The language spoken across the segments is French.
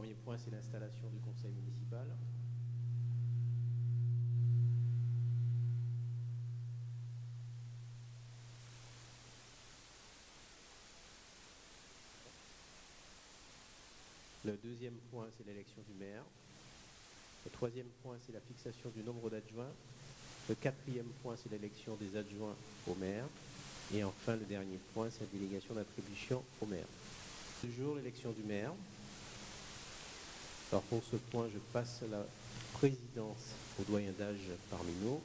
premier point, c'est l'installation du conseil municipal. Le deuxième point, c'est l'élection du maire. Le troisième point, c'est la fixation du nombre d'adjoints. Le quatrième point, c'est l'élection des adjoints au maire. Et enfin, le dernier point, c'est la délégation d'attribution au maire. Toujours l'élection du maire. Alors pour ce point, je passe la présidence au doyen d'âge parmi nous,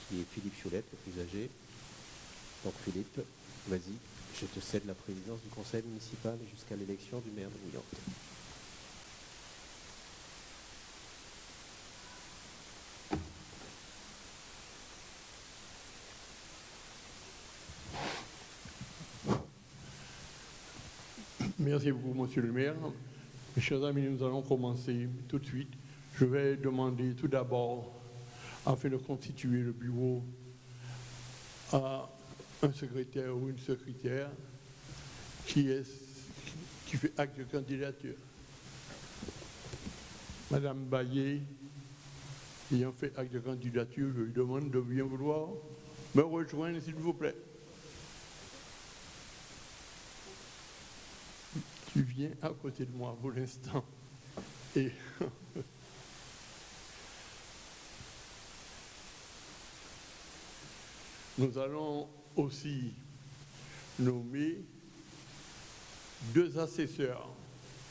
qui est Philippe Chiolette, le plus âgé. Donc Philippe, vas-y, je te cède la présidence du conseil municipal jusqu'à l'élection du maire de Bouillante. Merci beaucoup, monsieur le maire. Mes chers amis, nous allons commencer tout de suite. Je vais demander tout d'abord, afin de constituer le bureau, à un secrétaire ou une secrétaire qui fait acte de candidature. Madame Baillet, ayant fait acte de candidature, je lui demande de bien vouloir me rejoindre, s'il vous plaît. Tu viens à côté de moi pour l'instant. Et nous allons aussi nommer 2 assesseurs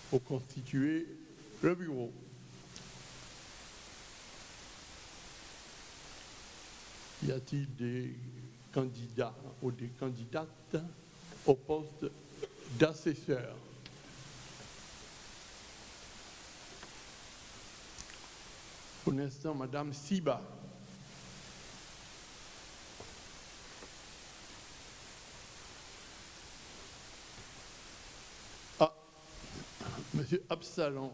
pour constituer le bureau. Y a-t-il des candidats ou des candidates au poste d'assesseur? Pour l'instant, Madame Siba. Ah, Monsieur Absalon,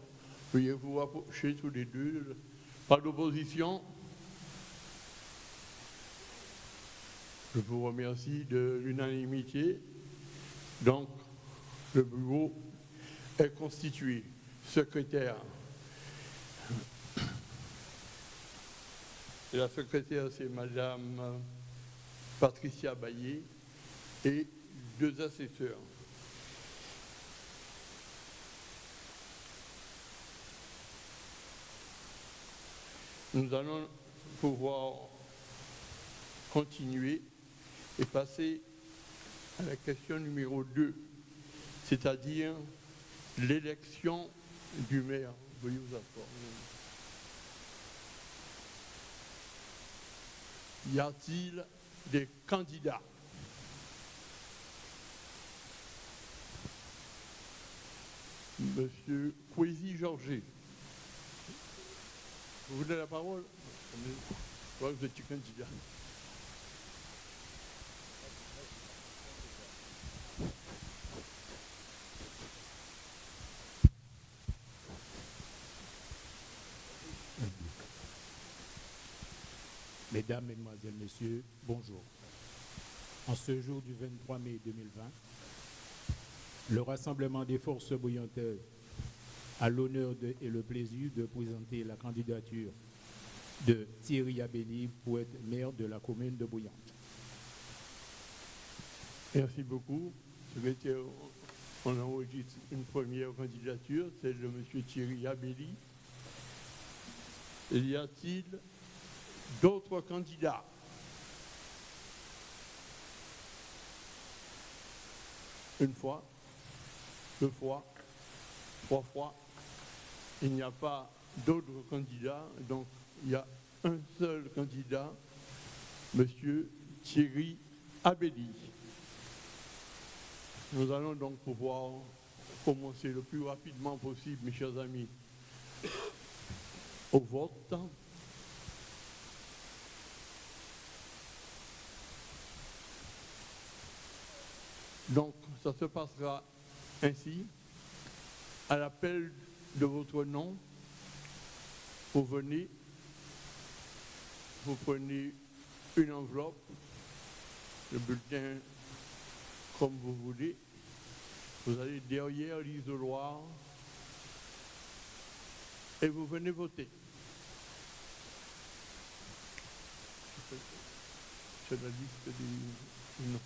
veuillez vous approcher tous les deux. Pas d'opposition. Je vous remercie de l'unanimité. Donc, le bureau est constitué. Secrétaire. Et la secrétaire, c'est Madame Patricia Baillet et 2 assesseurs. Nous allons pouvoir continuer et passer à la question numéro 2, c'est-à-dire l'élection du maire. Veuillez vous asseoir. Y a-t-il des candidats? Monsieur Kwesi-Georges, vous voulez la parole? Je crois que vous êtes candidat. Mesdames, Mesdemoiselles, Messieurs, bonjour. En ce jour du 23 mai 2020, le Rassemblement des forces bouillantaises a l'honneur et le plaisir de présenter la candidature de Thierry Abelli pour être maire de la commune de Bouillante. Merci beaucoup. On enregistre une première candidature, celle de M. Thierry Abelli. Y a-t-il d'autres candidats? Une fois, 2 fois, 3 fois. Il n'y a pas d'autres candidats, donc il y a un seul candidat, M. Thierry Abelli. Nous allons donc pouvoir commencer le plus rapidement possible, mes chers amis, au vote. Donc, ça se passera ainsi. À l'appel de votre nom, vous venez, vous prenez une enveloppe, le bulletin comme vous voulez. Vous allez derrière l'isoloir Et vous venez voter. C'est la liste des noms.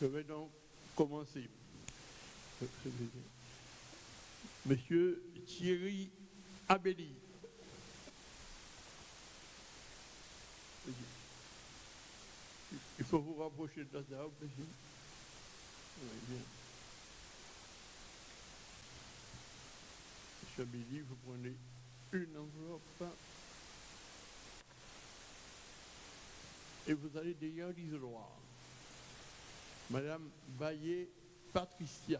Je vais donc commencer. Monsieur Thierry Abelli. Il faut vous rapprocher de la table, monsieur. Oui, bien. Monsieur Abelli, vous prenez une enveloppe et vous allez derrière l'isoloir. Madame Baillet Patricia.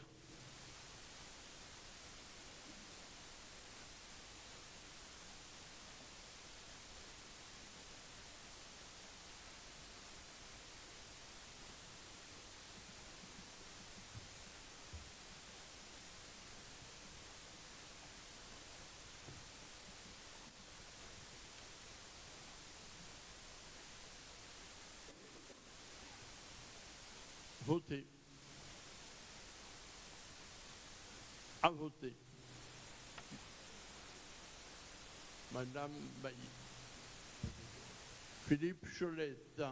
Votez. À voter. Madame Bailly. Philippe Cholette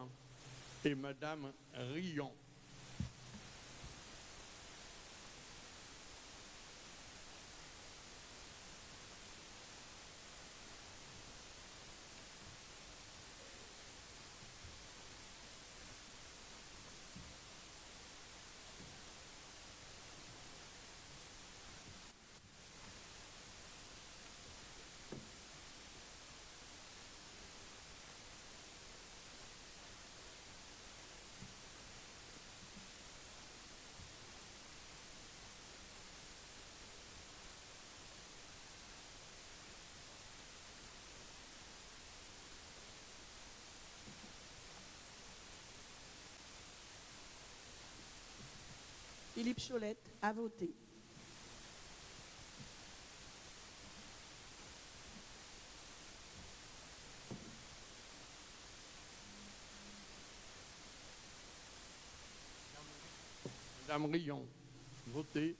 et Madame Rion. Philippe Cholette a voté. Madame Rion, votez.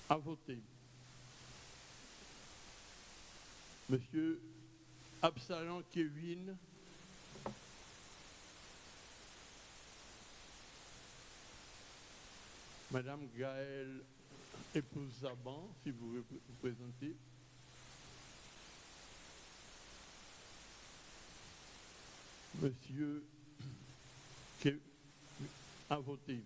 À voter. Monsieur Absalon Kevin. Madame Gaëlle épouse Zaban, si vous voulez vous présenter. Monsieur qui a voté.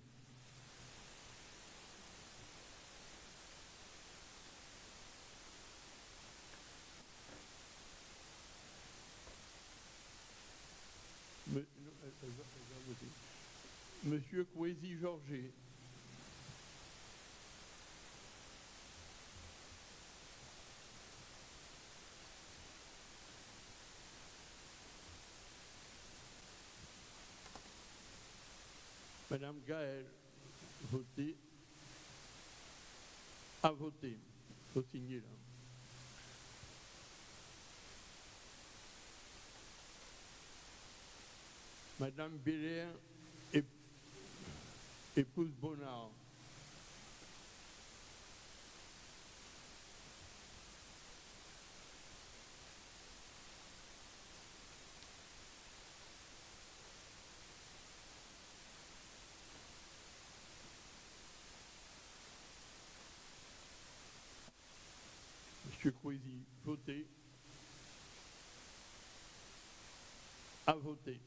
Monsieur Kwesi Georget. Madame Gaëlle, votez. À voter. Il faut signer là. Madame Bélair, épouse Bonnard. Monsieur Kwesi, votez. À voter.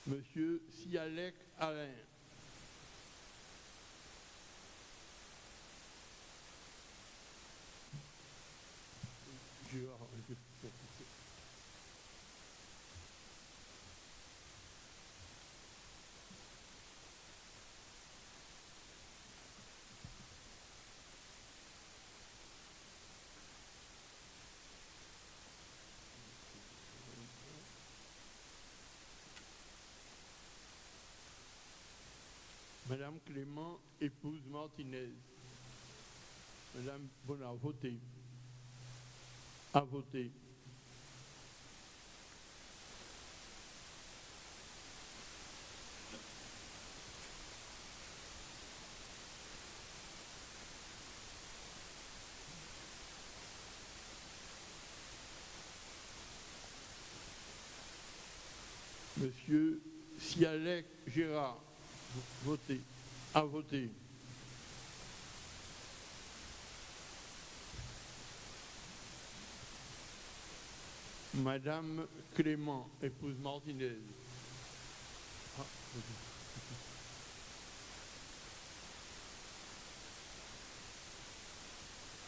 Monsieur Sialek Alain. Madame Clément, épouse Martinez. Madame Bonnard, votez. À voter. Monsieur Sialek Gérard, votez. À voter. Madame Clément, épouse Martinez. Ah,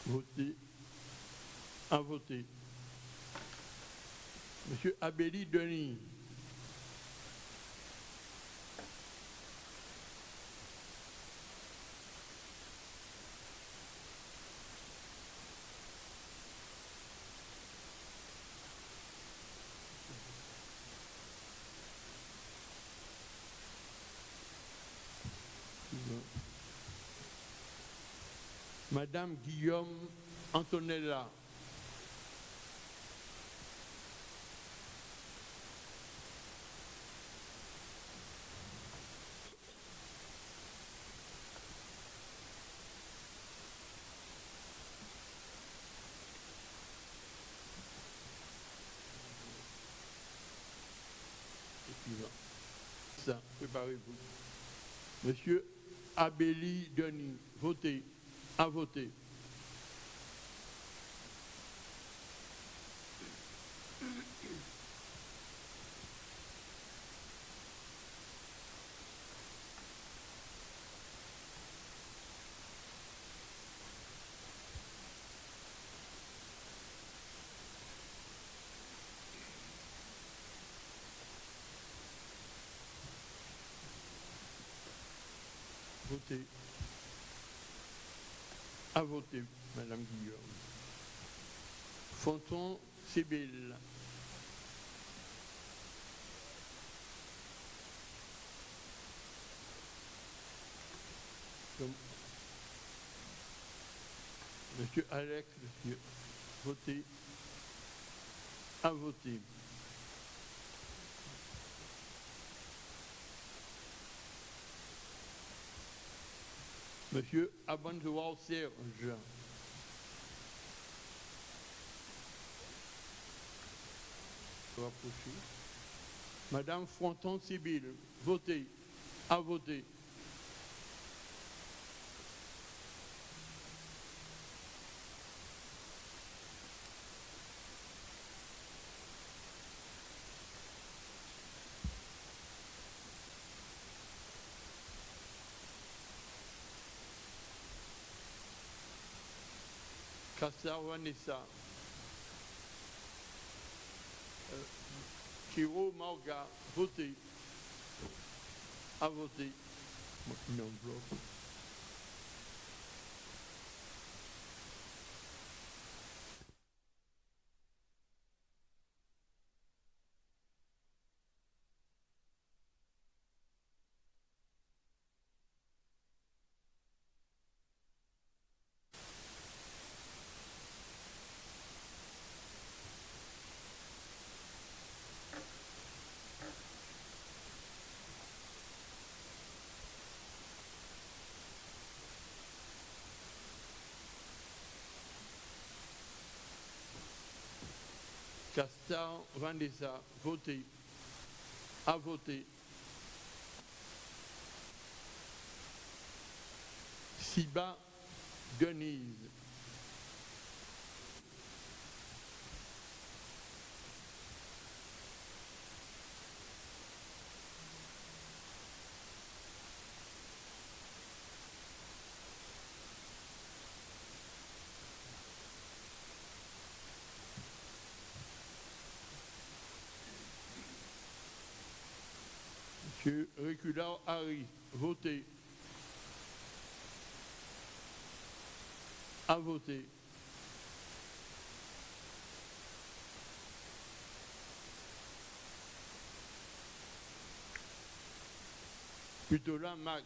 votez. À voter. Monsieur Abélie Denis. Madame Guillaume Antonella. Ça, préparez-vous. Monsieur Abélie Denis, votez. À voter. Votez. À voter, Madame Guillaume. Fonton Sébille. Monsieur Alex, monsieur, votez. À voter. Monsieur Abandoua Serge. Rapprocher. Madame Fronton Sybille, votez. À voter. Kassar Vanessa. Chiro Marga, votez. À voter. Non, bloc. Castar Vanessa, votez. À voter. Siba Denise. Monsieur Reculard Harry, votez. À voter. Putola Max,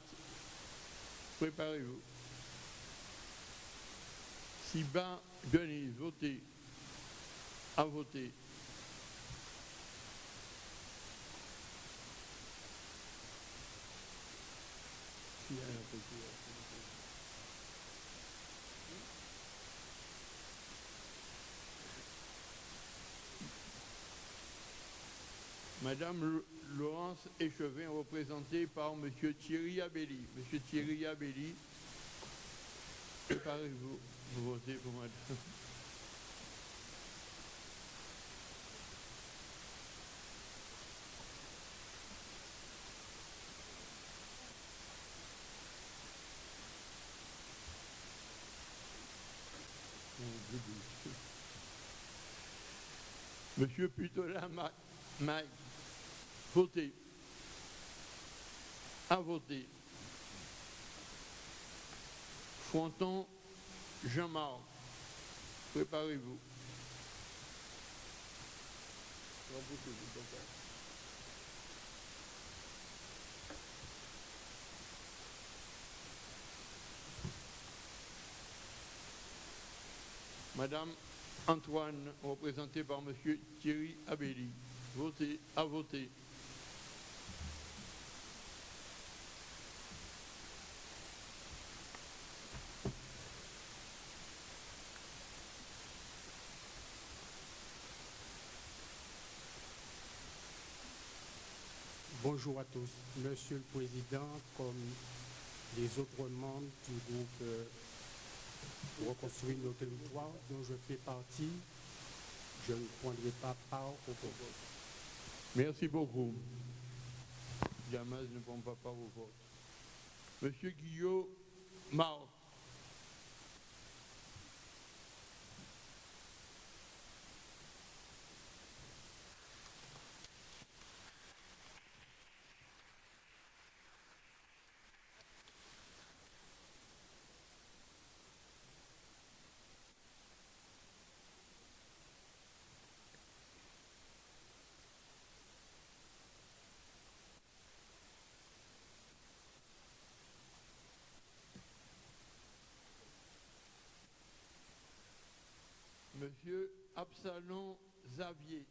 Préparez-vous. Siba Denise, votez. À voter. Madame Laurence Échevin, représentée par M. Thierry Abelli. M. Thierry Abelli, préparez-vous, vous votez pour madame. Monsieur Putola Mike, votez. À voter. Fronton Jean-Marc, préparez-vous. Madame Antoine, représentée par Monsieur Thierry Abelli. Votez, à voter. Bonjour à tous. Monsieur le Président, comme les autres membres du groupe Reconstruire nos territoires, dont je fais partie, je ne prendrai pas part au vote. Merci beaucoup. Damas ne prend pas part au vote. Monsieur Guillaume Marc. Monsieur Absalom Xavier.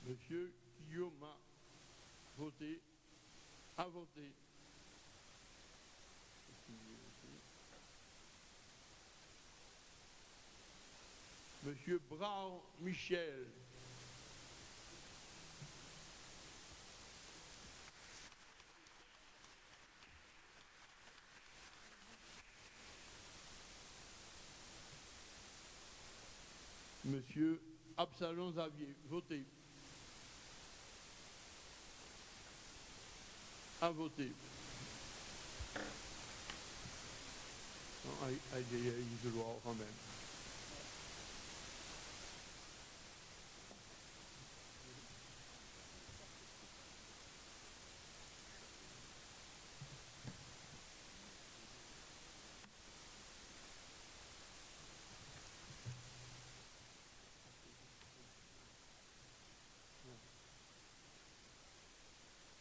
Monsieur Guillaume, votez. À voter. Monsieur Brown Michel. Monsieur Absalom Xavier, votez. À voter. Non, il doit quand même.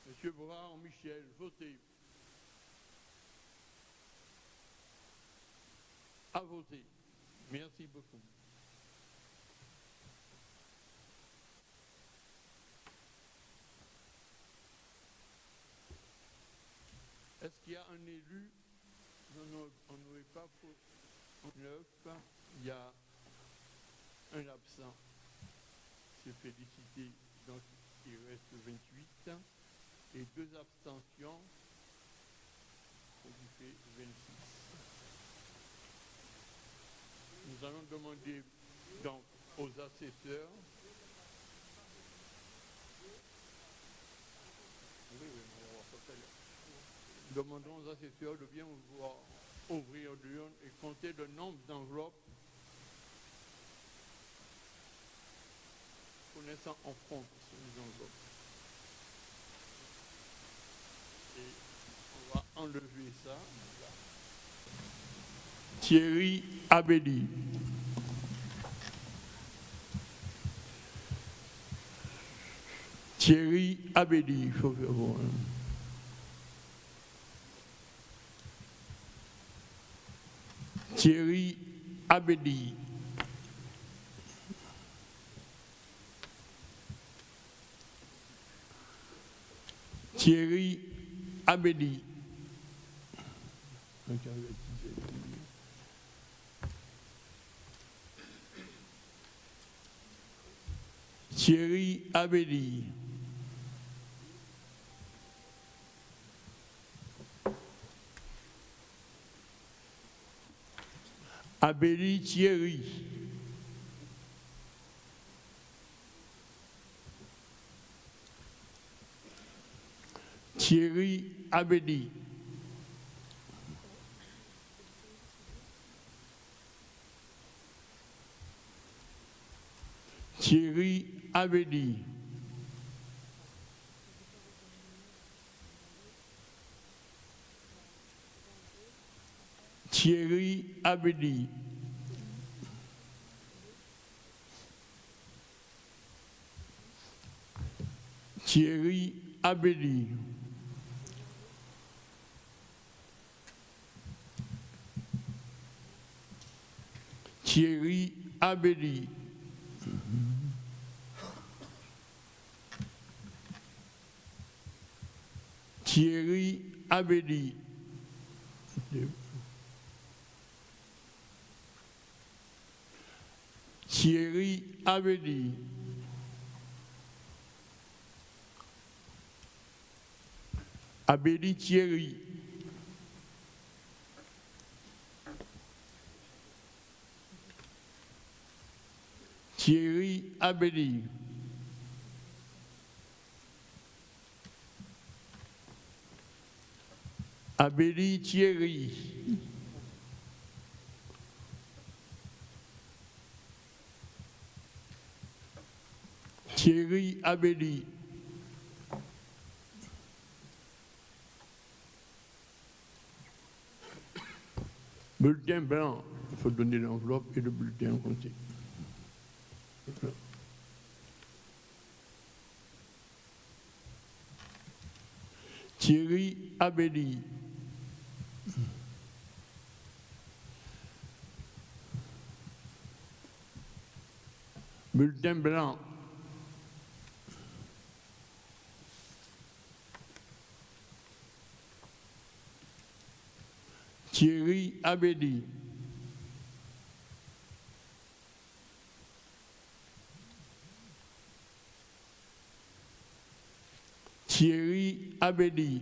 Monsieur Brown Michel, votez. À voter. Merci beaucoup. Est-ce qu'il y a un élu? Non, on n'aurait pas pour 9. Il y a un absent. C'est félicité. Donc, il reste 28. Et 2 abstentions. Ce qui fait 26. Nous allons demander donc aux assesseurs. Demandons aux assesseurs de bien vouloir ouvrir l'urne et compter le nombre d'enveloppes connaissant en front sur les enveloppes. Et on va enlever ça. Thierry Abedi. Thierry Abedi, il faut faire voir. Thierry Abedi. Thierry Abedi. Thierry Abedi. Abedi Thierry. Thierry Abedi. Thierry Abedi. Thierry Abedi. Thierry Abedi. Thierry Abedi. Thierry Abedi. Thierry Abedi. Abedi Thierry. Thierry Abedi. Abedi Thierry. Thierry Abedi. Bulletin blanc, il faut donner l'enveloppe et le bulletin compté. Thierry Abedi. Bulletin blanc. Thierry Abedi. Thierry Abedi.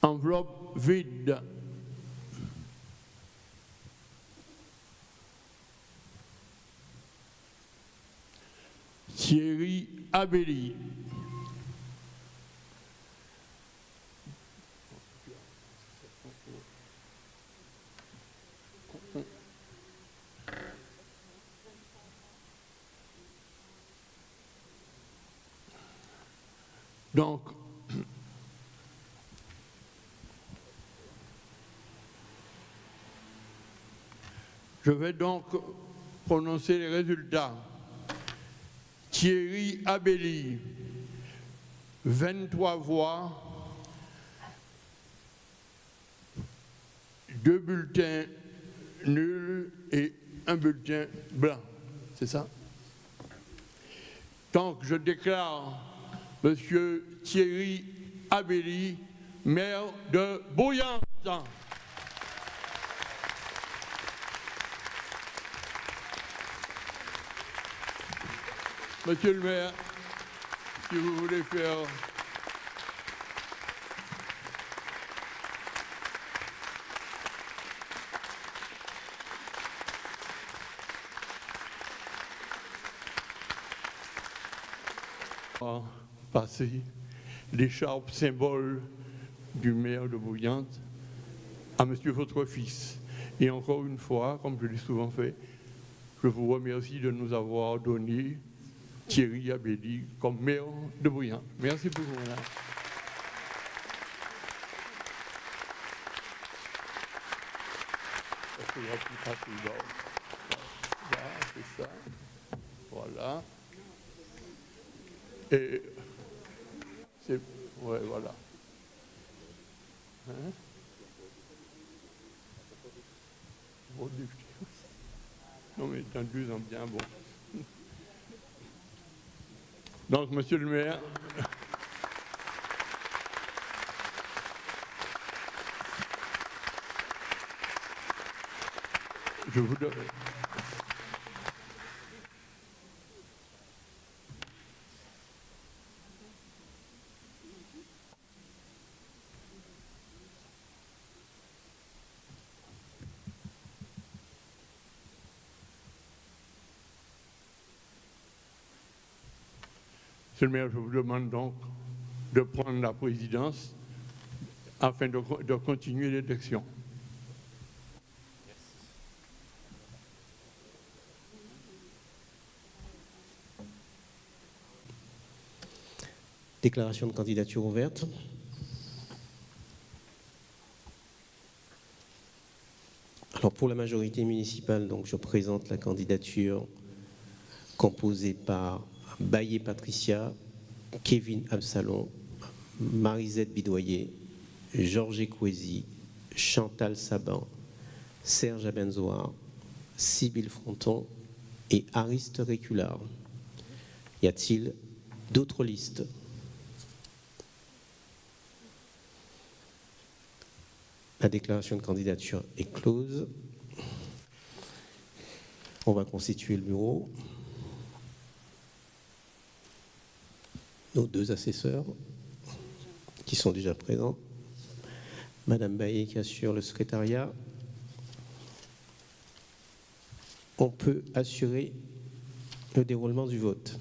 Enveloppe vide. Thierry Abedi. Donc, je vais donc prononcer les résultats. Thierry Abedi, 23 voix, 2 bulletins nuls et 1 bulletin blanc. C'est ça? Donc, je déclare Monsieur Thierry Abedi, maire de Bouillante. Monsieur le maire, si vous voulez faire passer l'écharpe symbole du maire de Bouillante. à monsieur votre fils. Et encore une fois, comme je l'ai souvent fait, je vous remercie de nous avoir donné Thierry Abedi comme maire de Bouillante. Merci beaucoup, madame. Là, c'est ça. Voilà. Et c'est. Ouais, voilà. Hein? Bon, non, mais dans 2 ans, bien bon. Donc, monsieur le maire. Je vous donne. Monsieur le maire, je vous demande donc de prendre la présidence afin de continuer l'élection. Déclaration de candidature ouverte. Alors pour la majorité municipale, donc je présente la candidature composée par Baye Patricia, Kevin Absalon, Marisette Bidoyer, Georges Ekwesi, Chantal Saban, Serge Abenzoar, Sybille Fronton et Ariste Réculard. Y a-t-il d'autres listes? La déclaration de candidature est close. On va constituer le bureau. Nos 2 assesseurs qui sont déjà présents. Madame Baillet qui assure le secrétariat. On peut assurer le déroulement du vote.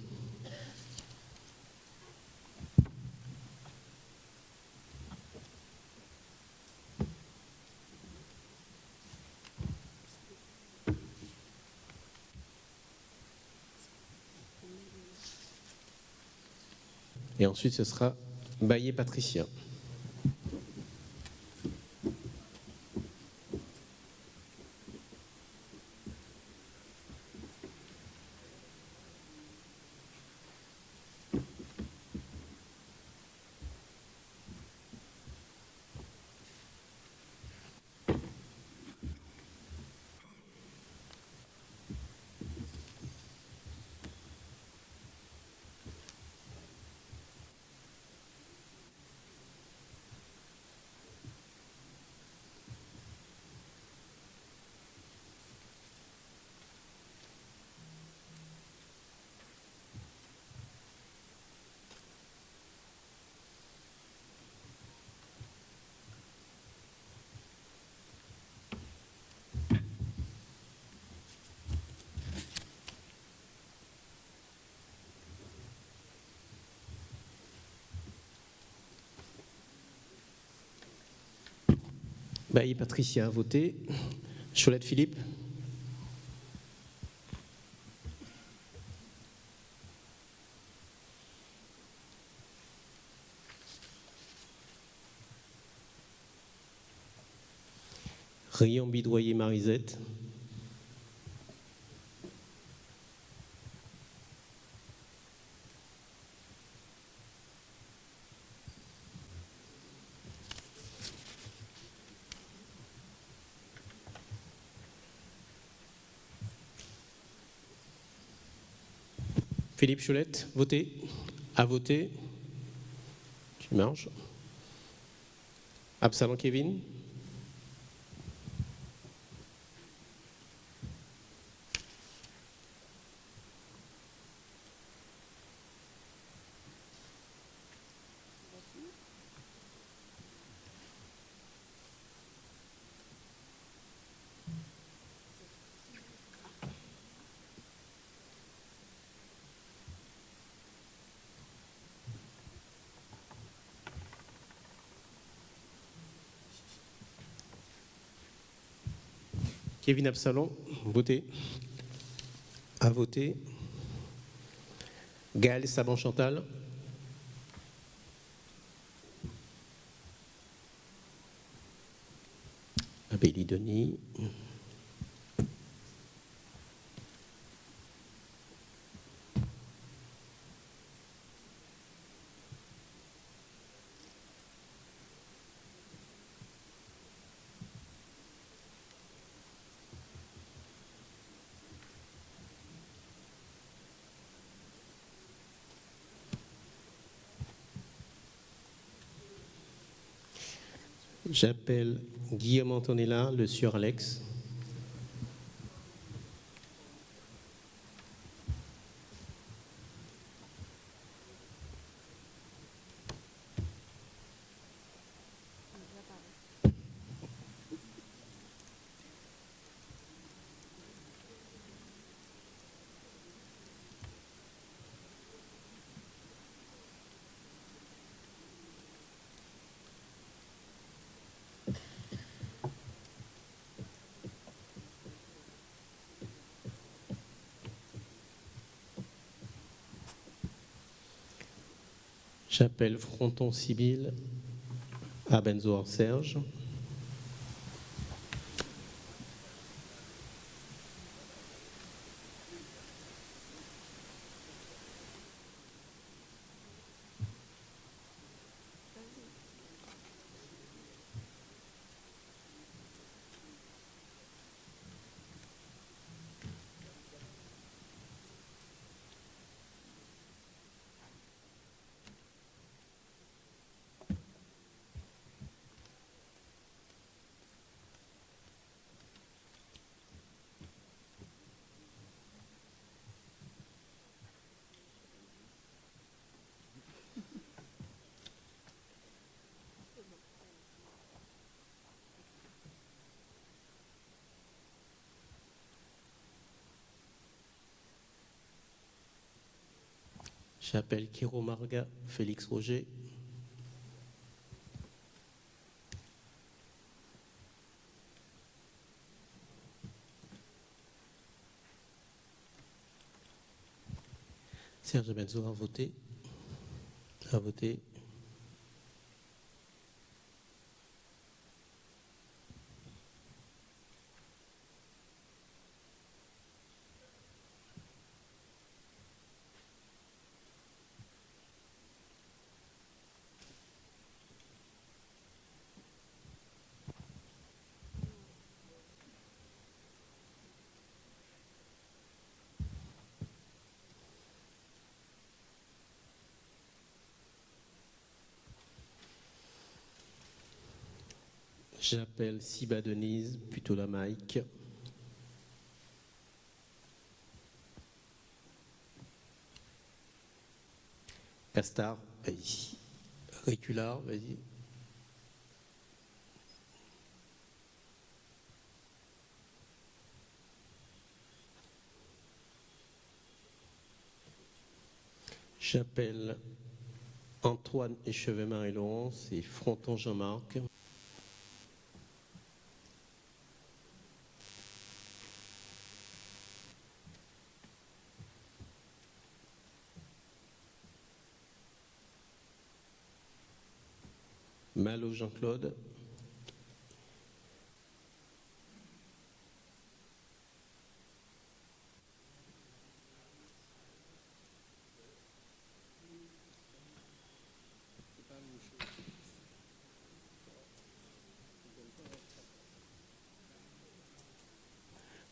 Et ensuite, ce sera Baillet Patricia. Bailly Patricia a voté. Cholette Philippe. Rayon Bidoyer Marisette. Philippe Cholette, voté. A voté. Tu marches. Absalon Kevin. Kevin Absalon, voté. À voter. Gaël Saban-Chantal. Abélie Denis. J'appelle Guillaume Antonella, le sieur Alex. J'appelle Fronton Sibylle, Abenzoar Serge. J'appelle Kiro Marga, Félix Roger. Serge Benzo a voté. A voté. J'appelle Siba Denise, plutôt la Mike. Castar, vas-y. Réculard, vas-y. J'appelle Antoine Échevet-Marie Laurence et Fronton Jean-Marc. Malo Jean-Claude.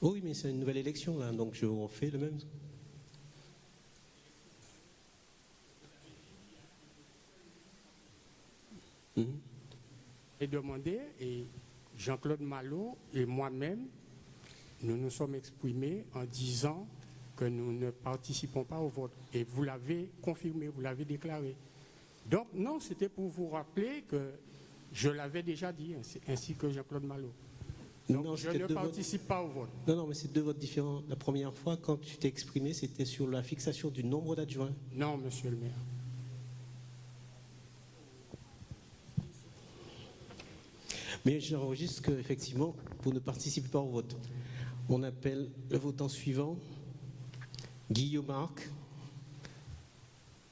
Oui, mais c'est une nouvelle élection, là, donc je refais le même. Et demandé, et Jean-Claude Malo et moi-même, nous nous sommes exprimés en disant que nous ne participons pas au vote. Et vous l'avez confirmé, vous l'avez déclaré. Donc, non, c'était pour vous rappeler que je l'avais déjà dit, ainsi que Jean-Claude Malo. Donc, Non, je ne participe pas au vote. Non, mais c'est deux votes différents. La première fois, quand tu t'es exprimé, c'était sur la fixation du nombre d'adjoints. Non, monsieur le maire. Mais j'enregistre qu'effectivement, vous ne participez pas au vote. On appelle le votant suivant. Guillaume Marc,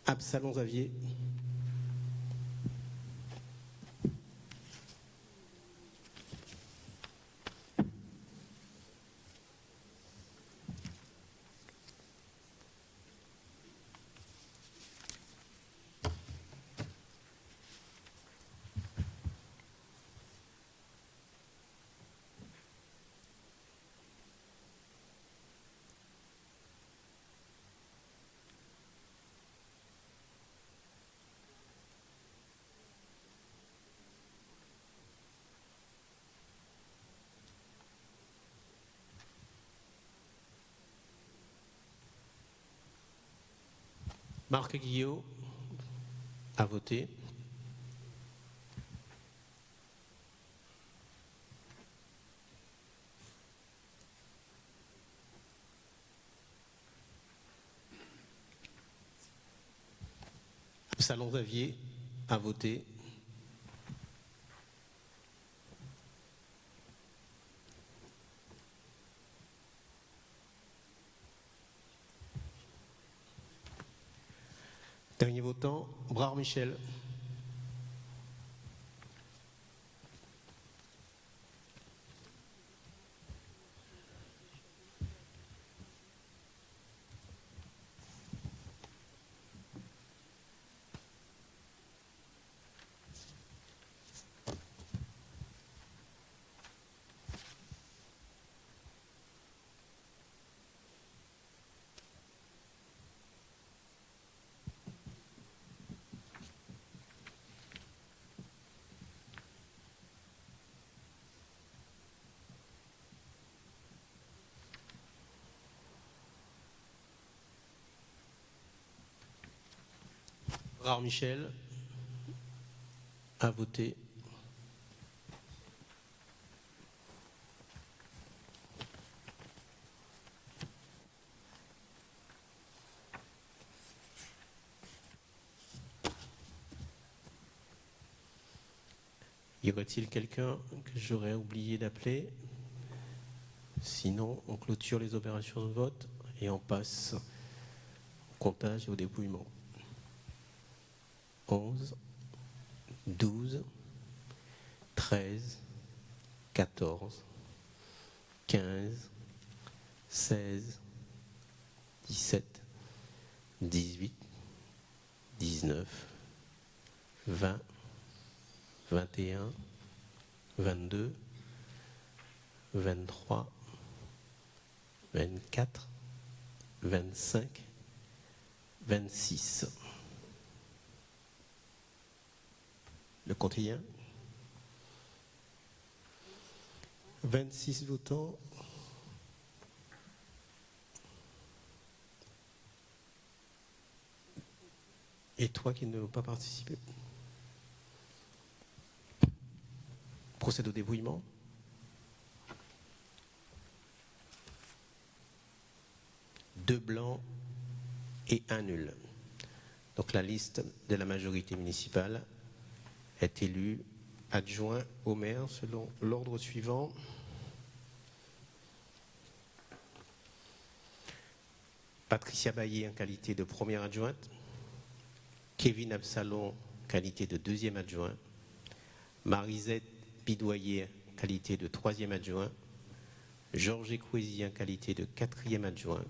Absalon Xavier. Marc Guillot a voté. Absalon Xavier a voté. Dernier votant, Brard Michel. Brard Michel a voté. Y aurait-il quelqu'un que j'aurais oublié d'appeler? Sinon, on clôture les opérations de vote et on passe au comptage et au dépouillement. 11, 12, 13, 14, 15, 16, 17, 18, 19, 20, 21, 22, 23, 24, 25, 26. Le compte est 26 votants. Et 3 qui ne veulent pas participer. Procède au dépouillement. Deux blancs et un nul. Donc la liste de la majorité municipale est élu adjoint au maire selon l'ordre suivant. Patricia Baillet en qualité de première adjointe, Kevin Absalon en qualité de deuxième adjoint, Marisette Bidoyer en qualité de troisième adjoint, Georges Écouézy en qualité de quatrième adjoint,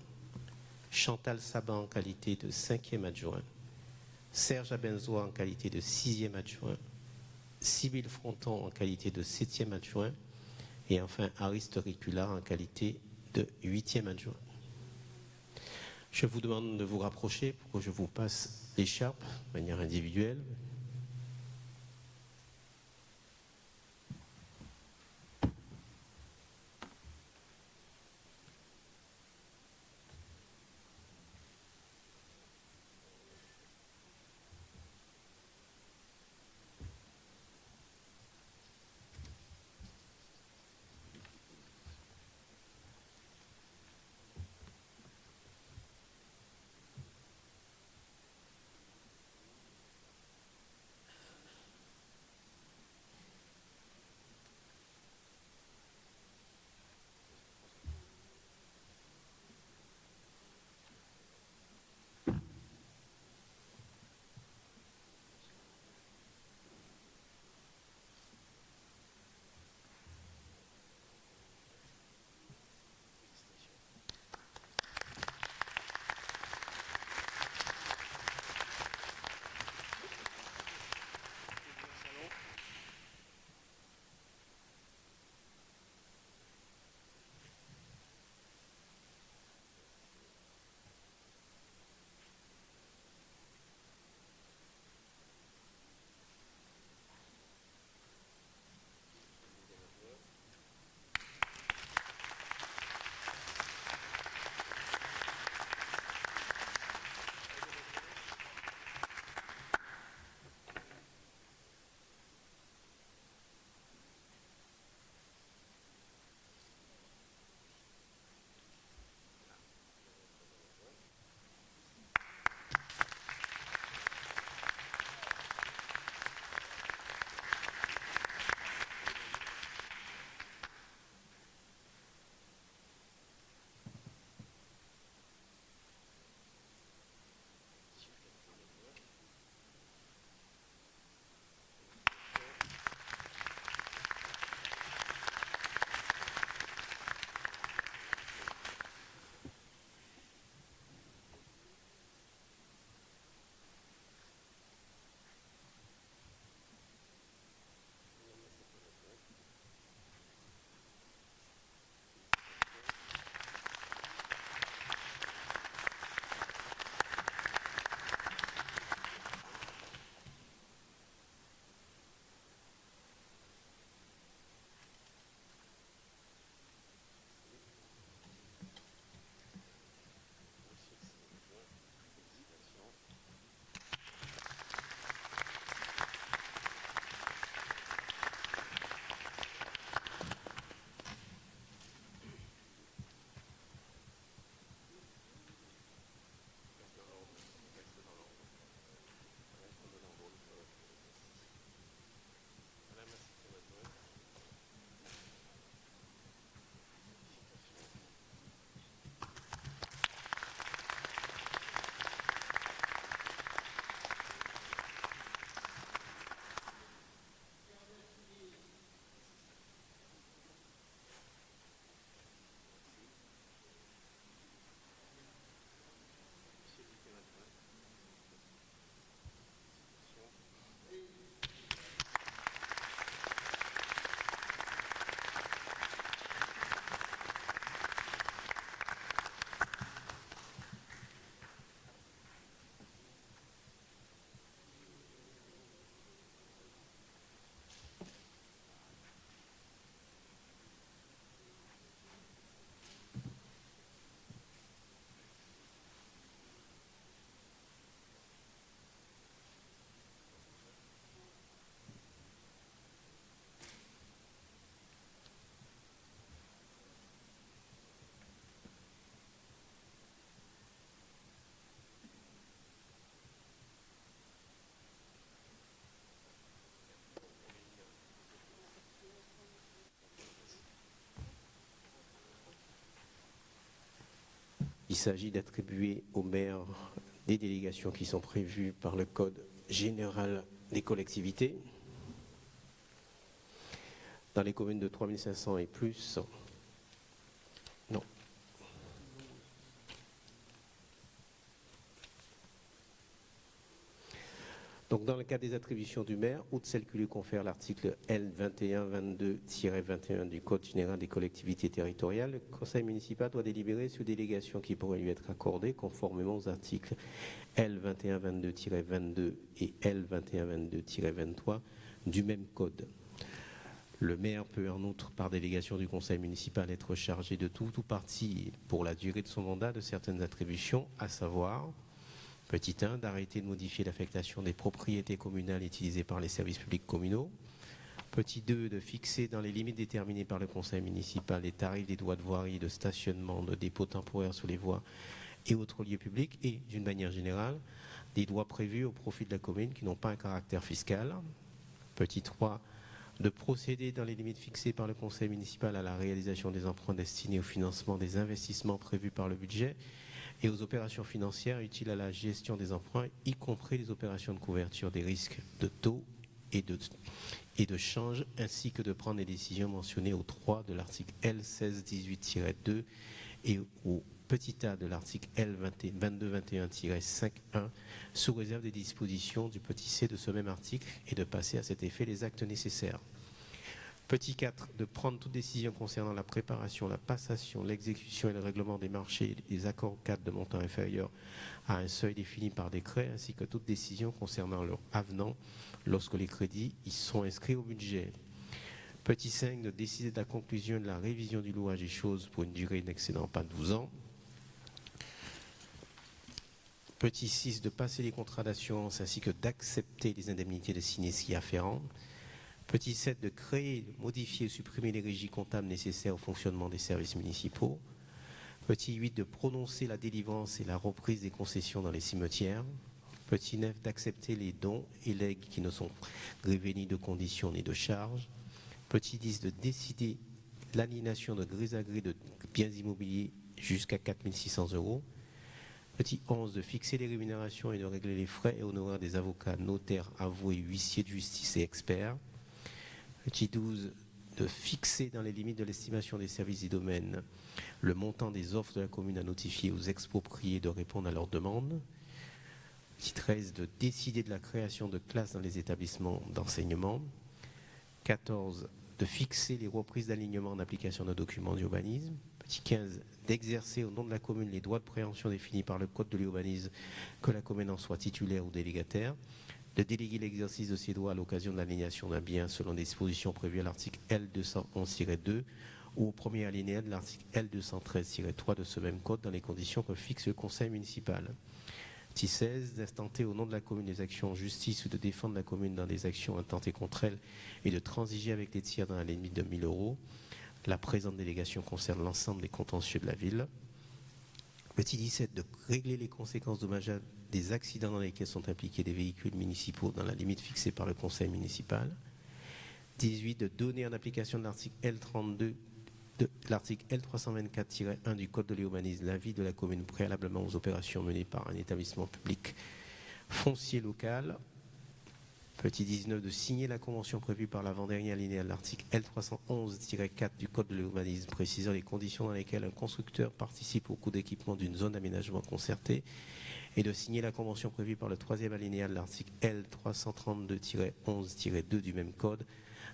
Chantal Saban en qualité de cinquième adjoint, Serge Abenzois en qualité de sixième adjoint, Sybille Fronton en qualité de septième adjoint et enfin Ariste Ricula en qualité de huitième adjoint. Je vous demande de vous rapprocher pour que je vous passe l'écharpe de manière individuelle. Il s'agit d'attribuer au maire des délégations qui sont prévues par le Code général des collectivités. Dans les communes de 3500 et plus, non. Donc, dans le cas des attributions du maire, outre celles que lui confère l'article L2122-21 du Code général des collectivités territoriales, le conseil municipal doit délibérer sur délégation qui pourrait lui être accordée conformément aux articles L2122-22 et L2122-23 du même code. Le maire peut en outre, par délégation du conseil municipal, être chargé de tout ou partie pour la durée de son mandat de certaines attributions, à savoir: petit 1, d'arrêter de modifier l'affectation des propriétés communales utilisées par les services publics communaux. Petit 2, de fixer dans les limites déterminées par le conseil municipal les tarifs des droits de voirie, de stationnement, de dépôt temporaire sur les voies et autres lieux publics et, d'une manière générale, des droits prévus au profit de la commune qui n'ont pas un caractère fiscal. Petit 3, de procéder dans les limites fixées par le conseil municipal à la réalisation des emprunts destinés au financement des investissements prévus par le budget et aux opérations financières utiles à la gestion des emprunts, y compris les opérations de couverture des risques de taux et de change, ainsi que de prendre les décisions mentionnées au 3 de l'article L1618-2 et au petit a de l'article L2221-5.1, sous réserve des dispositions du petit c de ce même article, et de passer à cet effet les actes nécessaires. Petit 4, de prendre toute décision concernant la préparation, la passation, l'exécution et le règlement des marchés et des accords cadres de montant inférieur à un seuil défini par décret, ainsi que toute décision concernant leur avenant lorsque les crédits y sont inscrits au budget. Petit 5, de décider de la conclusion et de la révision du louage des choses pour une durée n'excédant pas 12 ans. Petit 6, de passer les contrats d'assurance ainsi que d'accepter les indemnités de sinistres y afférents. Petit 7, de créer, modifier et supprimer les régies comptables nécessaires au fonctionnement des services municipaux. Petit 8, de prononcer la délivrance et la reprise des concessions dans les cimetières. Petit 9, d'accepter les dons et legs qui ne sont grevés ni de conditions ni de charges. Petit 10, de décider l'aliénation de gré à gré de biens immobiliers jusqu'à 4 600 €. Petit 11, de fixer les rémunérations et de régler les frais et honoraires des avocats, notaires, avoués, huissiers de justice et experts. Petit 12, de fixer dans les limites de l'estimation des services et domaines le montant des offres de la commune à notifier aux expropriés de répondre à leurs demandes. Petit 13, de décider de la création de classes dans les établissements d'enseignement. 14, de fixer les reprises d'alignement en application de documents d'urbanisme. Petit 15, d'exercer au nom de la commune les droits de préemption définis par le Code de l'urbanisme, que la commune en soit titulaire ou délégataire. De déléguer l'exercice de ces droits à l'occasion de l'aliénation d'un bien selon des dispositions prévues à l'article L211-2 ou au premier alinéa de l'article L213-3 de ce même code dans les conditions que fixe le conseil municipal. Petit 16, d'intenter au nom de la commune des actions en justice ou de défendre la commune dans des actions intentées contre elle et de transiger avec les tiers dans la limite de 1 000 €. La présente délégation concerne l'ensemble des contentieux de la ville. Petit 17, de régler les conséquences dommageables des accidents dans lesquels sont impliqués des véhicules municipaux dans la limite fixée par le conseil municipal. 18, de donner en application de l'article L324-1 du Code de l'urbanisme l'avis de la commune préalablement aux opérations menées par un établissement public foncier local. Petit 19, de signer la convention prévue par l'avant-dernier alinéa de l'article L311-4 du Code de l'urbanisme précisant les conditions dans lesquelles un constructeur participe au coût d'équipement d'une zone d'aménagement concertée et de signer la convention prévue par le troisième alinéa de l'article L332-11-2 du même Code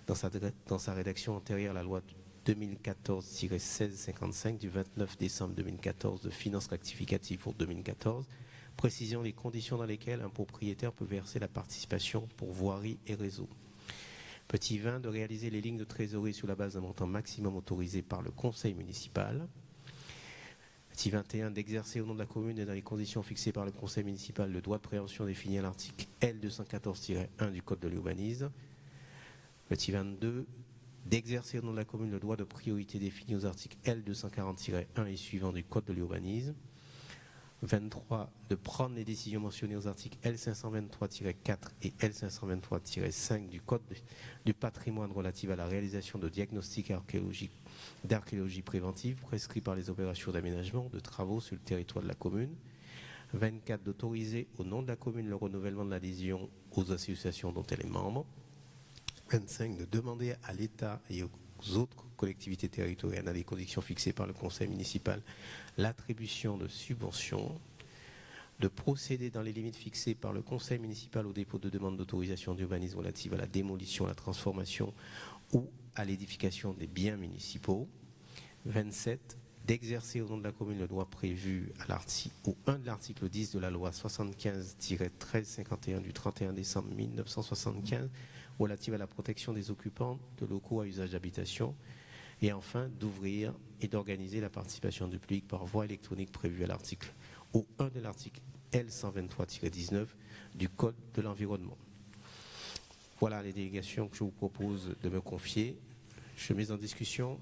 dans sa rédaction antérieure à la loi 2014-1655 du 29 décembre 2014 de finances rectificatives pour 2014, précisant les conditions dans lesquelles un propriétaire peut verser la participation pour voirie et réseau. Petit 20, de réaliser les lignes de trésorerie sous la base d'un montant maximum autorisé par le conseil municipal. Petit 21, d'exercer au nom de la commune et dans les conditions fixées par le conseil municipal le droit de préemption défini à l'article L214-1 du Code de l'urbanisme. Petit 22, d'exercer au nom de la commune le droit de priorité défini aux articles L240-1 et suivants du Code de l'urbanisme. 23, de prendre les décisions mentionnées aux articles L523-4 et L523-5 du Code du patrimoine relatif à la réalisation de diagnostics d'archéologie préventive prescrits par les opérations d'aménagement ou de travaux sur le territoire de la commune. 24, d'autoriser au nom de la commune le renouvellement de l'adhésion aux associations dont elle est membre. 25, de demander à l'État et aux autres collectivités territoriales, dans les conditions fixées par le conseil municipal, l'attribution de subventions, de procéder dans les limites fixées par le conseil municipal au dépôt de demande d'autorisation d'urbanisme relative à la démolition, à la transformation ou à l'édification des biens municipaux. 27, d'exercer au nom de la commune le droit prévu à l'article ou 1 de l'article 10 de la loi 75-1351 du 31 décembre 1975 relative à la protection des occupants de locaux à usage d'habitation, et enfin d'ouvrir et d'organiser la participation du public par voie électronique prévue à l'article ou 1 de l'article L123-19 du Code de l'environnement. Voilà les délégations que je vous propose de me confier. Je mets en discussion.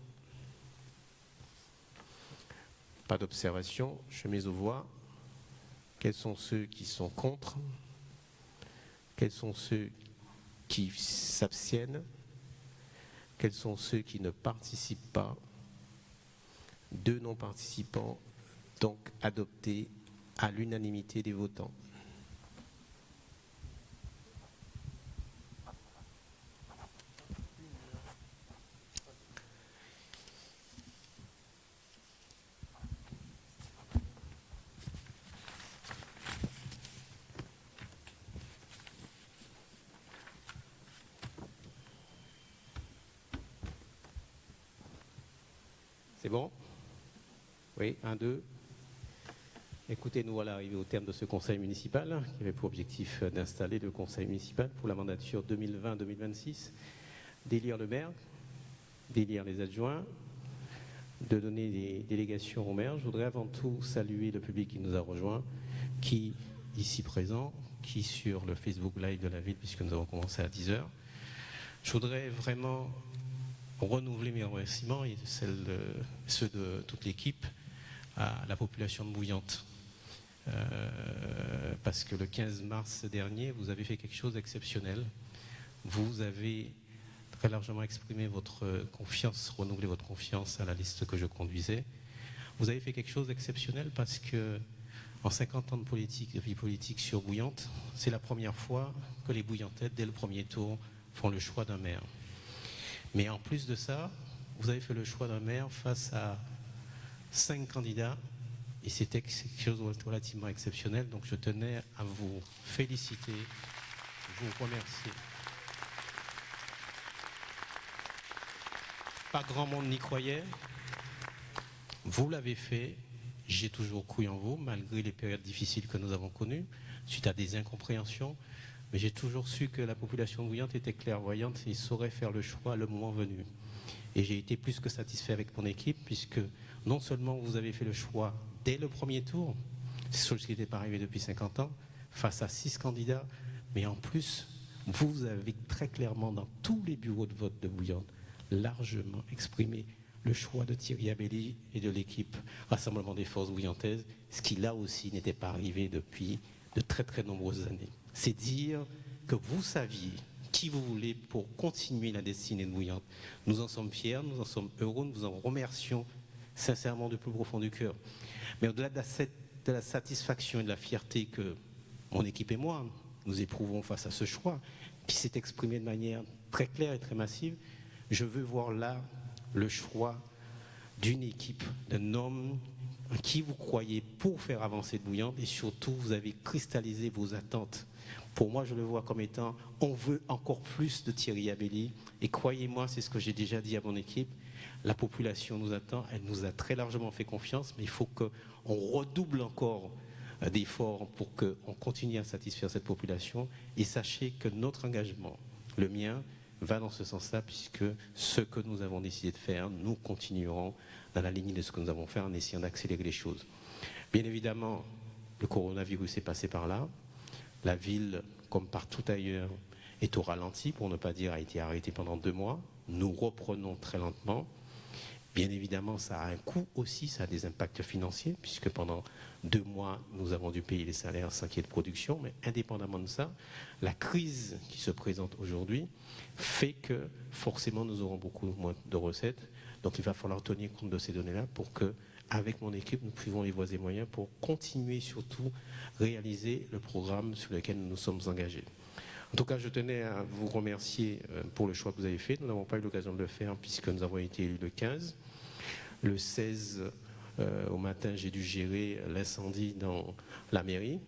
Pas d'observation. Je mets aux voix. Quels sont ceux qui sont contre? Quels sont ceux qui s'abstiennent? Quels sont ceux qui ne participent pas? 2 non-participants, donc adoptés à l'unanimité des votants. C'est bon? Oui, 1, 2. Écoutez, nous voilà arrivés au terme de ce conseil municipal qui avait pour objectif d'installer le conseil municipal pour la mandature 2020-2026, d'élire le maire, d'élire les adjoints, de donner des délégations au maire. Je voudrais avant tout saluer le public qui nous a rejoints, qui, ici présent, qui sur le Facebook Live de la ville, puisque nous avons commencé à 10h. Je voudrais vraiment renouveler mes remerciements et ceux de toute l'équipe à la population de Bouillante. Parce que le 15 mars dernier, vous avez fait quelque chose d'exceptionnel. Vous avez très largement exprimé votre confiance, renouvelé votre confiance à la liste que je conduisais. Vous avez fait quelque chose d'exceptionnel parce que en 50 ans de vie politique sur Bouillante, c'est la première fois que les Bouillantais, dès le premier tour, font le choix d'un maire. Mais en plus de ça, vous avez fait le choix d'un maire face à 5 candidats et c'était quelque chose de relativement exceptionnel. Donc je tenais à vous féliciter, vous remercier. Pas grand monde n'y croyait. Vous l'avez fait. J'ai toujours cru en vous, malgré les périodes difficiles que nous avons connues, suite à des incompréhensions. Mais j'ai toujours su que la population bouillante était clairvoyante et saurait faire le choix le moment venu. Et j'ai été plus que satisfait avec mon équipe, puisque non seulement vous avez fait le choix dès le premier tour, c'est chose qui n'était pas arrivée depuis 50 ans, face à 6 candidats, mais en plus, vous avez très clairement, dans tous les bureaux de vote de Bouillante, largement exprimé le choix de Thierry Abelli et de l'équipe Rassemblement des Forces Bouillantaises, ce qui là aussi n'était pas arrivé depuis de très très nombreuses années. C'est dire que vous saviez qui vous voulez pour continuer la destinée de Bouillante. Nous en sommes fiers, nous en sommes heureux, nous vous en remercions sincèrement du plus profond du cœur. Mais au-delà de la satisfaction et de la fierté que mon équipe et moi, nous éprouvons face à ce choix, qui s'est exprimé de manière très claire et très massive, je veux voir là le choix d'une équipe, d'un homme en qui vous croyez pour faire avancer Bouillante, et surtout vous avez cristallisé vos attentes. Pour moi, je le vois comme étant, on veut encore plus de Thierry Abelli, et croyez-moi, c'est ce que j'ai déjà dit à mon équipe, la population nous attend, elle nous a très largement fait confiance, mais il faut qu'on redouble encore d'efforts pour qu'on continue à satisfaire cette population, et sachez que notre engagement, le mien, va dans ce sens-là, puisque ce que nous avons décidé de faire, nous continuerons dans la ligne de ce que nous avons fait en essayant d'accélérer les choses. Bien évidemment, le coronavirus est passé par là. La ville, comme partout ailleurs, est au ralenti, pour ne pas dire a été arrêtée pendant 2 mois. Nous reprenons très lentement. Bien évidemment, ça a un coût aussi, ça a des impacts financiers, puisque pendant 2 mois, nous avons dû payer les salaires sans qu'il y ait de production. Mais indépendamment de ça, la crise qui se présente aujourd'hui fait que forcément, nous aurons beaucoup moins de recettes. Donc il va falloir tenir compte de ces données-là pour que, avec mon équipe, nous puissions les voies et moyens pour continuer surtout réaliser le programme sur lequel nous nous sommes engagés. En tout cas, je tenais à vous remercier pour le choix que vous avez fait. Nous n'avons pas eu l'occasion de le faire puisque nous avons été élus le 15. Le 16, au matin, j'ai dû gérer l'incendie dans la mairie,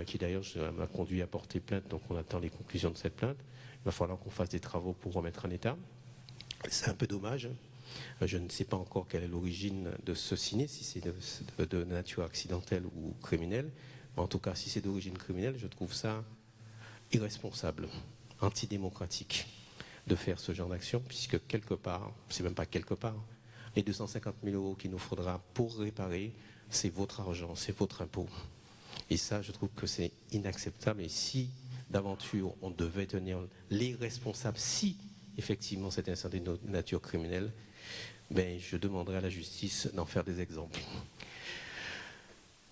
qui d'ailleurs m'a conduit à porter plainte, donc on attend les conclusions de cette plainte. Il va falloir qu'on fasse des travaux pour remettre en état. C'est un peu dommage. Je ne sais pas encore quelle est l'origine de ce ciné, si c'est de nature accidentelle ou criminelle. Mais en tout cas, si c'est d'origine criminelle, je trouve ça irresponsable, antidémocratique de faire ce genre d'action, puisque quelque part, c'est même pas quelque part, les 250 000 € qu'il nous faudra pour réparer, c'est votre argent, c'est votre impôt. Et ça, je trouve que c'est inacceptable. Et si, d'aventure, on devait tenir les responsables, si effectivement cet incendie de nature criminelle, ben, je demanderai à la justice d'en faire des exemples.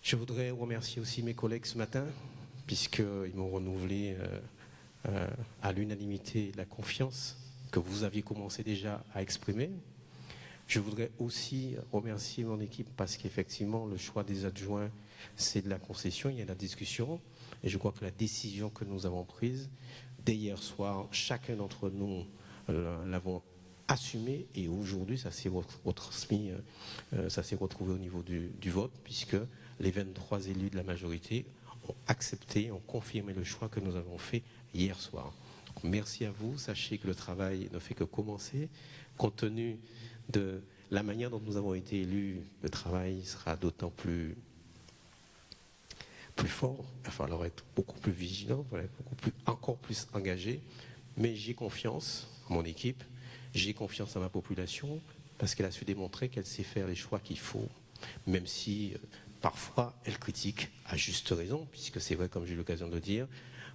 Je voudrais remercier aussi mes collègues ce matin, puisqu'ils m'ont renouvelé à l'unanimité la confiance que vous aviez commencé déjà à exprimer. Je voudrais aussi remercier mon équipe parce qu'effectivement, le choix des adjoints, c'est de la concession, il y a de la discussion. Et je crois que la décision que nous avons prise, dès hier soir, chacun d'entre nous l'avons assumée. Et aujourd'hui, ça s'est retransmis, ça s'est retrouvé au niveau du vote, puisque les 23 élus de la majorité ont accepté, ont confirmé le choix que nous avons fait hier soir. Donc, merci à vous. Sachez que le travail ne fait que commencer. Compte tenu de la manière dont nous avons été élus, le travail sera d'autant plus fort. Il va falloir être beaucoup plus vigilant, encore plus engagé. Mais j'ai confiance en mon équipe, j'ai confiance en ma population, parce qu'elle a su démontrer qu'elle sait faire les choix qu'il faut, même si parfois elle critique à juste raison, puisque c'est vrai, comme j'ai eu l'occasion de le dire,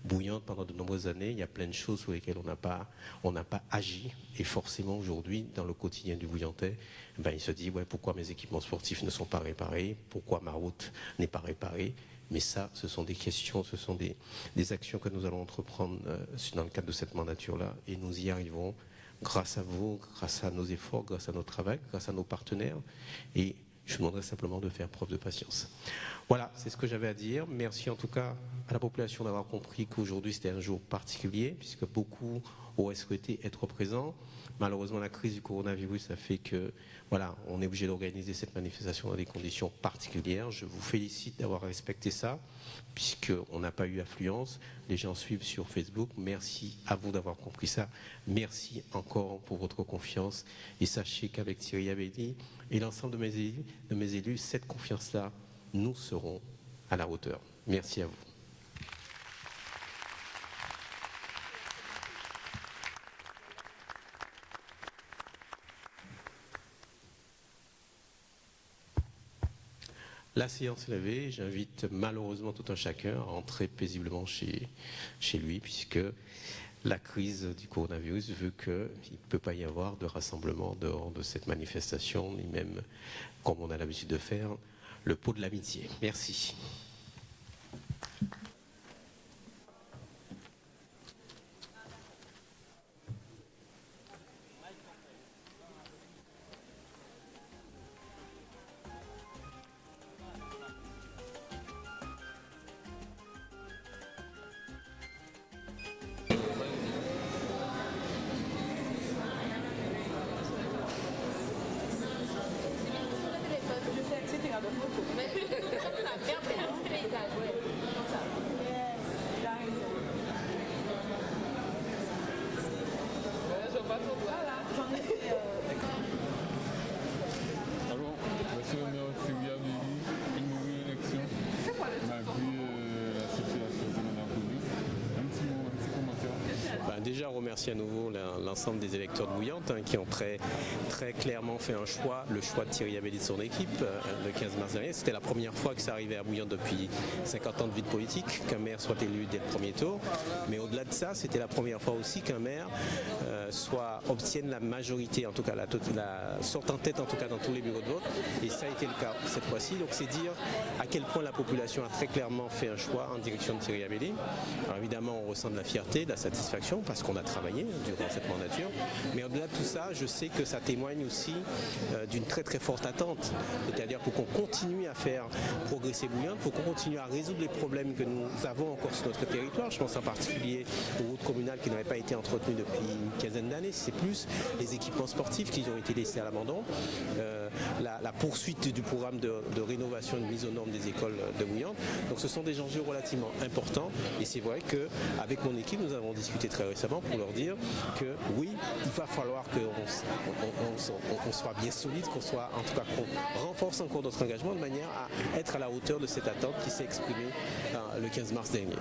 Bouillante, pendant de nombreuses années, il y a plein de choses sur lesquelles on n'a pas agi. Et forcément, aujourd'hui, dans le quotidien du Bouillantais, ben, il se dit, ouais, pourquoi mes équipements sportifs ne sont pas réparés? Pourquoi ma route n'est pas réparée? Mais ça, ce sont des questions, ce sont des actions que nous allons entreprendre dans le cadre de cette mandature-là. Et nous y arriverons grâce à vous, grâce à nos efforts, grâce à notre travail, grâce à nos partenaires. Et je vous demanderai simplement de faire preuve de patience. Voilà, c'est ce que j'avais à dire. Merci en tout cas à la population d'avoir compris qu'aujourd'hui c'était un jour particulier, puisque beaucoup auraient souhaité être présents. Malheureusement, la crise du coronavirus a fait que, voilà, on est obligé d'organiser cette manifestation dans des conditions particulières. Je vous félicite d'avoir respecté ça, puisqu'on n'a pas eu affluence. Les gens suivent sur Facebook. Merci à vous d'avoir compris ça. Merci encore pour votre confiance. Et sachez qu'avec Thierry Abedi et l'ensemble de mes élus, cette confiance-là, nous serons à la hauteur. Merci à vous. La séance est levée. J'invite malheureusement tout un chacun à entrer paisiblement chez lui, puisque la crise du coronavirus veut qu'il ne peut pas y avoir de rassemblement dehors de cette manifestation, ni même, comme on a l'habitude de faire, le pot de l'amitié. Merci. C'était déjà remercier à nouveau l'ensemble des électeurs de Bouillante qui ont très clairement fait un choix, le choix de Thierry Abelli de son équipe le 15 mars dernier. C'était la première fois que ça arrivait à Bouillante depuis 50 ans de vie de politique, qu'un maire soit élu dès le premier tour. Mais au-delà de ça, c'était la première fois aussi qu'un maire obtienne la majorité, en tout cas sorte en tête en tout cas dans tous les bureaux de vote. Et ça a été le cas cette fois-ci. Donc c'est dire à quel point la population a très clairement fait un choix en direction de Thierry Abelli. Alors évidemment, on ressent de la fierté, de la satisfaction parce qu'on a travaillé durant cette mandature. Mais au-delà de tout ça, je sais que ça témoigne aussi d'une très très forte attente. C'est-à-dire pour qu'on continue à faire progresser Bouillante, pour qu'on continue à résoudre les problèmes que nous avons encore sur notre territoire. Je pense en particulier aux routes communales qui n'avaient pas été entretenues depuis une quinzaine d'années, si c'est plus, les équipements sportifs qui ont été laissés à l'abandon, la poursuite du programme de rénovation et de mise aux normes des écoles de Bouillante. Donc ce sont des enjeux relativement importants et c'est vrai qu'avec mon équipe, nous avons discuté très récemment pour leur dire que oui, il va falloir qu'on soit bien solide, qu'on soit en tout cas qu'on renforce encore notre engagement de manière à être à la hauteur de cette attente qui s'est exprimée le 15 mars dernier.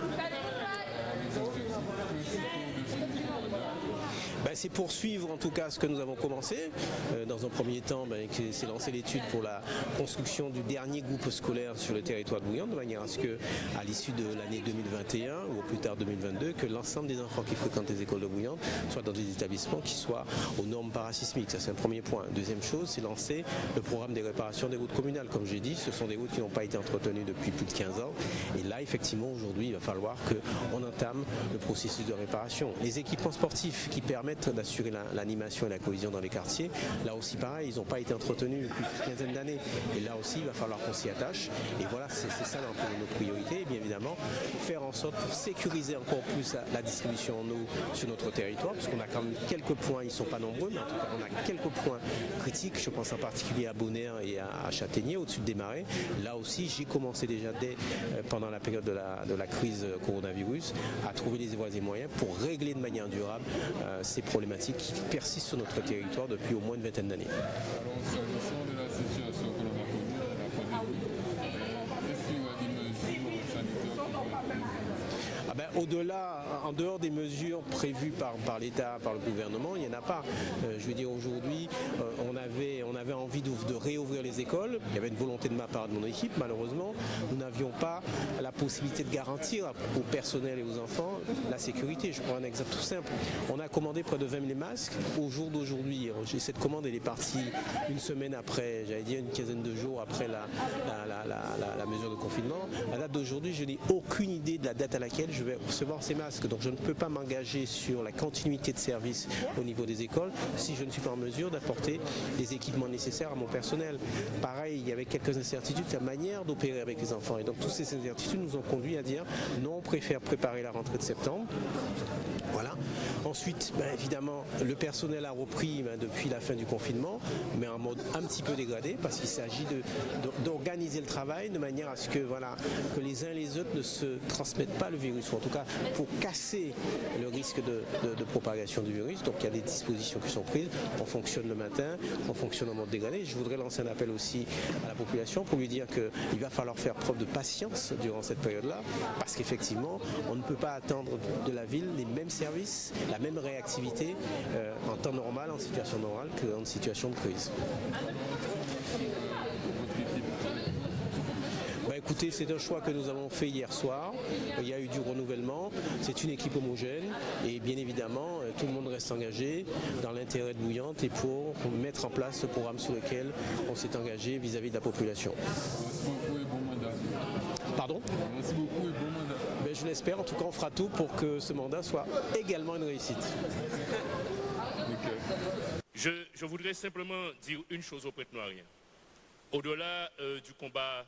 C'est poursuivre en tout cas ce que nous avons commencé. Dans un premier temps, c'est lancer l'étude pour la construction du dernier groupe scolaire sur le territoire de Bouillante, de manière à ce que, à l'issue de l'année 2021 ou au plus tard 2022, que l'ensemble des enfants qui fréquentent les écoles de Bouillante soient dans des établissements qui soient aux normes parasismiques. Ça, c'est un premier point. Deuxième chose, c'est lancer le programme des réparations des routes communales. Comme j'ai dit, ce sont des routes qui n'ont pas été entretenues depuis plus de 15 ans. Et là, effectivement, aujourd'hui, il va falloir qu'on entame le processus de réparation. Les équipements sportifs qui permettent d'assurer l'animation et la cohésion dans les quartiers. Là aussi pareil, ils n'ont pas été entretenus depuis une quinzaine d'années. Et là aussi, il va falloir qu'on s'y attache. Et voilà, c'est ça nos priorités. Et bien évidemment, faire en sorte pour sécuriser encore plus la distribution en eau sur notre territoire, parce qu'on a quand même quelques points, ils ne sont pas nombreux, mais en tout cas, on a quelques points critiques. Je pense en particulier à Bonaire et à Châtaignier, au-dessus des marais. Là aussi, j'ai commencé déjà pendant la période de la crise coronavirus à trouver les voies et moyens pour régler de manière durable ces problématiques qui persistent sur notre territoire depuis au moins une vingtaine d'années. Alors, s'agissant de la situation que l'on a connue, la pandémie, est-ce qu'il y a des mesures sanitaires qui vont être prises ? Au-delà, en dehors des mesures prévues par l'État, par le gouvernement, il n'y en a pas. Je veux dire, aujourd'hui, on avait envie de réouvrir les écoles. Il y avait une volonté de ma part, de mon équipe. Malheureusement, nous n'avions pas la possibilité de garantir au personnel et aux enfants la sécurité. Je prends un exemple tout simple. On a commandé près de 20 000 masques. Au jour d'aujourd'hui, cette commande, elle est partie une semaine après, j'allais dire une quinzaine de jours après la mesure de confinement. À la date d'aujourd'hui, je n'ai aucune idée de la date à laquelle je vais recevoir ces masques. Donc je ne peux pas m'engager sur la continuité de service au niveau des écoles si je ne suis pas en mesure d'apporter les équipements nécessaires à mon personnel. Pareil, il y avait quelques incertitudes sur la manière d'opérer avec les enfants. Et donc toutes ces incertitudes nous ont conduit à dire non, on préfère préparer la rentrée de septembre. Voilà. Ensuite, évidemment, le personnel a repris depuis la fin du confinement, mais en mode un petit peu dégradé, parce qu'il s'agit d'organiser le travail de manière à ce que les uns et les autres ne se transmettent pas le virus, ou en tout cas pour casser le risque de propagation du virus. Donc il y a des dispositions qui sont prises. On fonctionne le matin, on fonctionne en mode dégradé. Je voudrais lancer un appel aussi à la population pour lui dire qu'il va falloir faire preuve de patience durant cette période-là, parce qu'effectivement, on ne peut pas attendre de la ville les mêmes services, la même réactivité en temps normal, en situation normale, qu'en situation de crise. Écoutez, c'est un choix que nous avons fait hier soir. Il y a eu du renouvellement. C'est une équipe homogène et bien évidemment, tout le monde reste engagé dans l'intérêt de Bouillante et pour mettre en place ce programme sur lequel on s'est engagé vis-à-vis de la population. Merci beaucoup et bon mandat. Pardon ? Merci beaucoup et bon mandat. Je l'espère. En tout cas, on fera tout pour que ce mandat soit également une réussite. Je voudrais simplement dire une chose aux prête-noiriens. Au-delà du combat